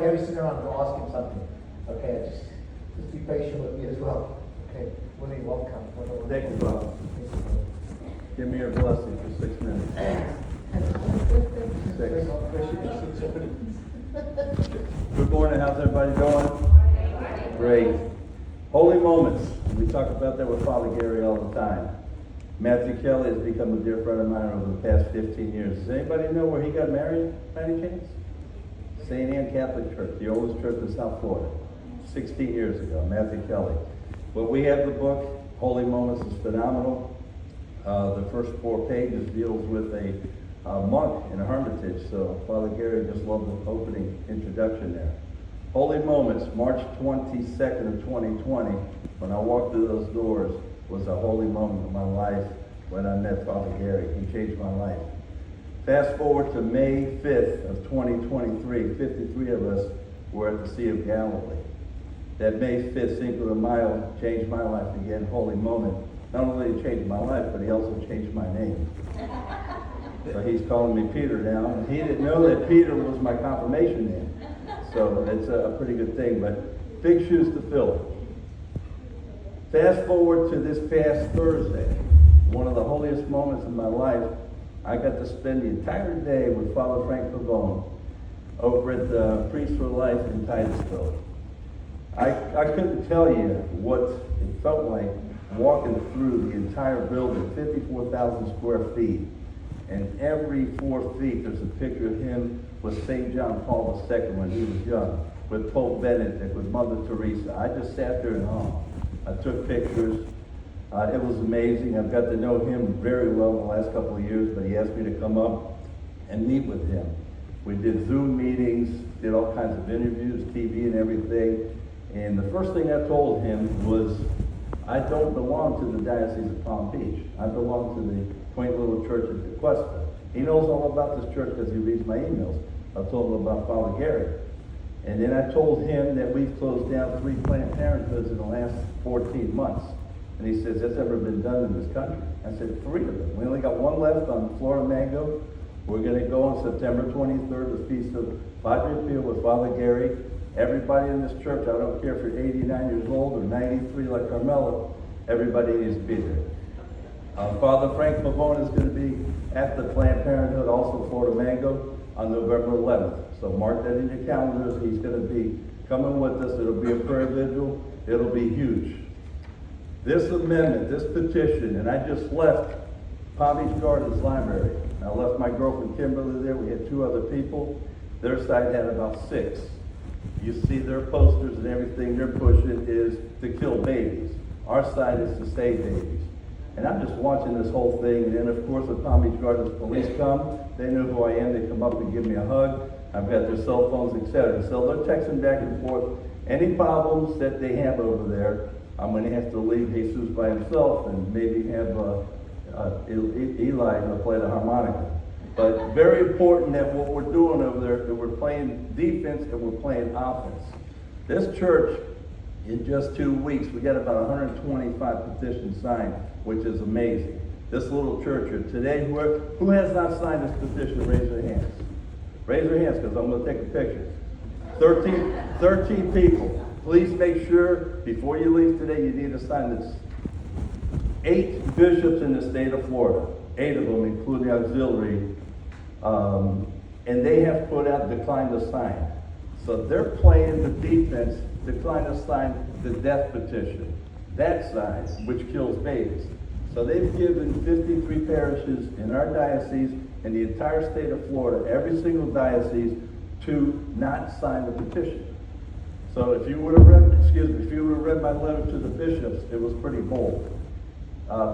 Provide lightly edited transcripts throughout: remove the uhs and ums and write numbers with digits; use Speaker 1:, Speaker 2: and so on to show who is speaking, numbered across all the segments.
Speaker 1: Every single round, go ask him something. Okay, just be patient with me as well. Okay, Willy, welcome.
Speaker 2: Thank you, Bob. Give me your blessing for 6 minutes. 6. Good morning, how's everybody doing? Great. Holy moments. We talk about that with Father Gary all the time. Matthew Kelly has become a dear friend of mine over the past 15 years. Does anybody know where he got married, by any chance? St. Anne Catholic Church, the oldest church in South Florida, 16 years ago, Matthew Kelly. But we have the book, Holy Moments, is phenomenal. The first 4 pages deals with a monk in a hermitage, so Father Gary just loved the opening introduction there. Holy Moments, March 22nd of 2020, when I walked through those doors, was a holy moment of my life when I met Father Gary. He changed my life. Fast forward to May 5th of 2023, 53 of us were at the Sea of Galilee. That May 5th, Cinco de Mayo, changed my life again, holy moment. Not only did he change my life, but he also changed my name. So he's calling me Peter now, and he didn't know that Peter was my confirmation name. So it's a pretty good thing, but big shoes to fill. Fast forward to this past Thursday, one of the holiest moments of my life. I got to spend the entire day with Father Frank Pavone over at the Priest for Life in Titusville. I couldn't tell you what it felt like walking through the entire building, 54,000 square feet. And every 4 feet there's a picture of him with St. John Paul II when he was young, with Pope Benedict, with Mother Teresa. I just sat there in awe. I took pictures. It was amazing. I've got to know him very well in the last couple of years, but he asked me to come up and meet with him. We did Zoom meetings, did all kinds of interviews, TV and everything. And the first thing I told him was, I don't belong to the Diocese of Palm Beach. I belong to the quaint little church at De Cuesta. He knows all about this church because he reads my emails. I told him about Father Gary. And then I told him that we've closed down 3 Planned Parenthoods in the last 14 months. And he says, that's ever been done in this country. I said, 3 of them. We only got 1 left on Florida Mango. We're going to go on September 23rd, the Feast of Padre Pio with Father Gary. Everybody in this church, I don't care if you're 89 years old or 93 like Carmela, everybody needs to be there. Father Frank Pavone is going to be at the Planned Parenthood, also Florida Mango, on November 11th. So mark that in your calendars. He's going to be coming with us. It'll be a prayer vigil. It'll be huge. This amendment, this petition, and I just left Palm Beach Gardens Library. I left my girlfriend Kimberly there. We had 2 other people. Their side had about 6. You see their posters and everything they're pushing is to kill babies. Our side is to save babies. And I'm just watching this whole thing. And then, of course, the Palm Beach Gardens police come. They know who I am. They come up and give me a hug. I've got their cell phones, etc. So they're texting back and forth. Any problems that they have over there, I'm going to have to leave Jesus by himself and maybe have Eli play the harmonica. But very important that what we're doing over there, that we're playing defense and we're playing offense. This church, in just 2 weeks, we got about 125 petitions signed, which is amazing. This little church here today, who has not signed this petition, raise their hands. Raise your hands, because I'm going to take a picture. 13 people. Please make sure, before you leave today, you need to sign this. 8 bishops in the state of Florida. 8 of them, including auxiliary. And they have put out decline to sign. So they're playing the defense, decline to sign the death petition. That side, which kills babies. So they've given 53 parishes in our diocese and the entire state of Florida, every single diocese, to not sign the petition. So if you would have read my letter to the bishops, it was pretty bold.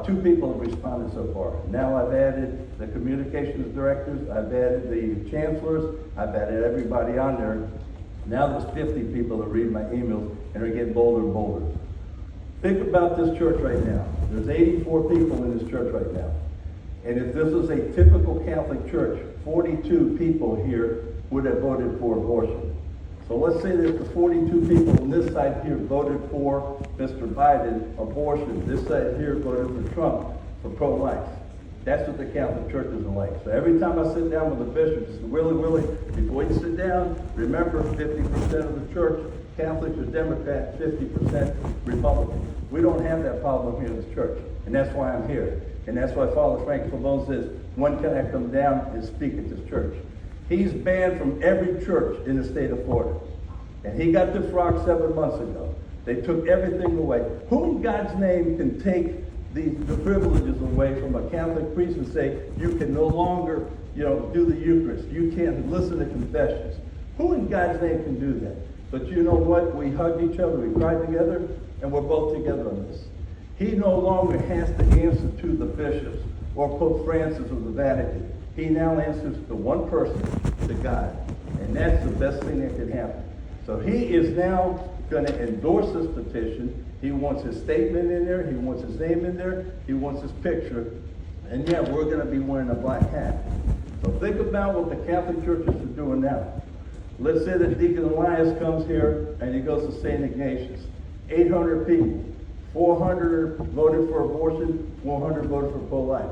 Speaker 2: 2 people have responded so far. Now I've added the communications directors, I've added the chancellors, I've added everybody on there. Now there's 50 people that read my emails and are getting bolder and bolder. Think about this church right now. There's 84 people in this church right now. And if this was a typical Catholic church, 42 people here would have voted for abortion. So let's say that the 42 people on this side here voted for Mr. Biden, abortion. This side here voted for Trump, for pro-life. That's what the Catholic churches are like. So every time I sit down with the bishop, I say, Willy, before you sit down, remember 50% of the church, Catholics are Democrats, 50% Republican. We don't have that problem here in this church, and that's why I'm here. And that's why Father Frank Pavone says, when can I come down and speak at this church? He's banned from every church in the state of Florida. And he got the frog 7 months ago. They took everything away. Who in God's name can take the privileges away from a Catholic priest and say, you can no longer, do the Eucharist. You can't listen to confessions. Who in God's name can do that? But you know what? We hugged each other, we cried together, and we're both together on this. He no longer has to answer to the bishops or Pope Francis or the Vatican. He now answers to one person, to God. And that's the best thing that can happen. So he is now going to endorse this petition. He wants his statement in there. He wants his name in there. He wants his picture. And yeah, we're going to be wearing a black hat. So think about what the Catholic churches are doing now. Let's say that Deacon Elias comes here and he goes to St. Ignatius. 800 people. 400 voted for abortion, 400 voted for pro-life.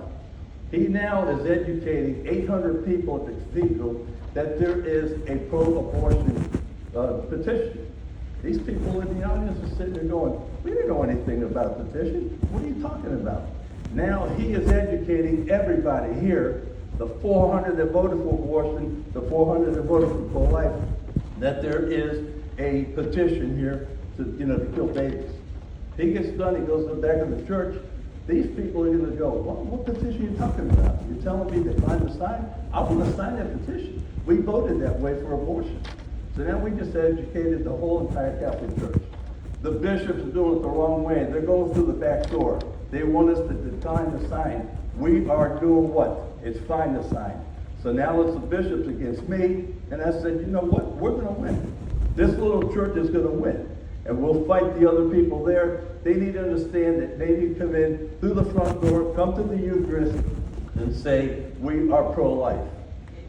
Speaker 2: He now is educating 800 people at the cathedral that there is a pro-abortion petition. These people in the audience are sitting there going, we didn't know anything about the petition. What are you talking about? Now he is educating everybody here, the 400 that voted for abortion, the 400 that voted for pro-life, that there is a petition here to kill babies. He gets done, he goes to the back of the church. These people are going to go, what petition are you talking about? You're telling me they find the sign? I want to sign that petition. We voted that way for abortion. So now we just educated the whole entire Catholic Church. The bishops are doing it the wrong way. They're going through the back door. They want us to decline the sign. We are doing what? It's fine to sign. So now it's the bishops against me. And I said, you know what? We're going to win. This little church is going to win. And we'll fight the other people there. They need to understand that they need to come in through the front door, come to the Eucharist, and say, we are pro-life.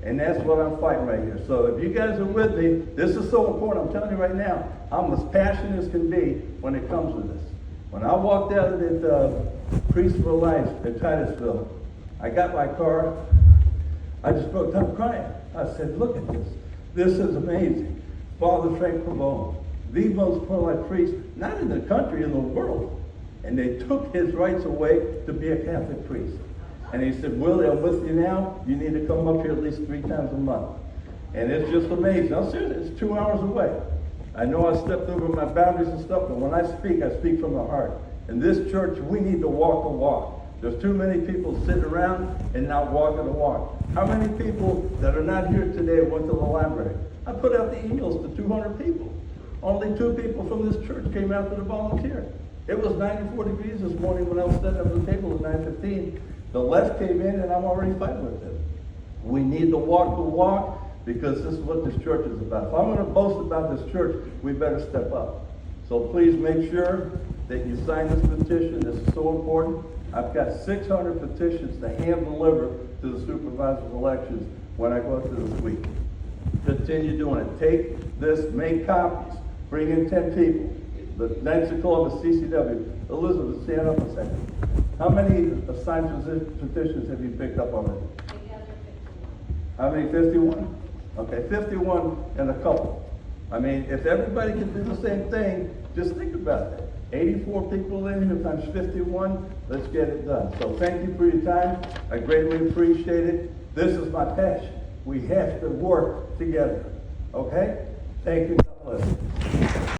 Speaker 2: And that's what I'm fighting right here. So if you guys are with me, this is so important. I'm telling you right now, I'm as passionate as can be when it comes to this. When I walked out of the Priest for Life in Titusville, I got my car. I just broke down crying. I said, look at this. This is amazing. Father Frank Pavone, the most pro-life priest, not in the country, in the world. And they took his rights away to be a Catholic priest. And he said, Willie, I'm with you now. You need to come up here at least 3 times a month. And it's just amazing. I'm serious, it's 2 hours away. I know I stepped over my boundaries and stuff, but when I speak from the heart. In this church, we need to walk the walk. There's too many people sitting around and not walking the walk. How many people that are not here today went to the library? I put out the emails to 200 people. Only 2 people from this church came out to the volunteer. It was 94 degrees this morning when I was sitting at the table at 9:15. The left came in and I'm already fighting with them. We need to walk the walk because this is what this church is about. If I'm going to boast about this church, we better step up. So please make sure that you sign this petition. This is so important. I've got 600 petitions to hand deliver to the supervisor of elections when I go through this week. Continue doing it. Take this, make copies, bring in 10 people. The Knights of Columbus, CCW. Elizabeth, stand up a second. How many signed petitions have you picked up already? How many? 51? Okay, 51 and a couple. I mean, if everybody can do the same thing, just think about that. 84 people in here times 51, let's get it done. So thank you for your time. I greatly appreciate it. This is my passion. We have to work together. Okay? Thank you. God bless you.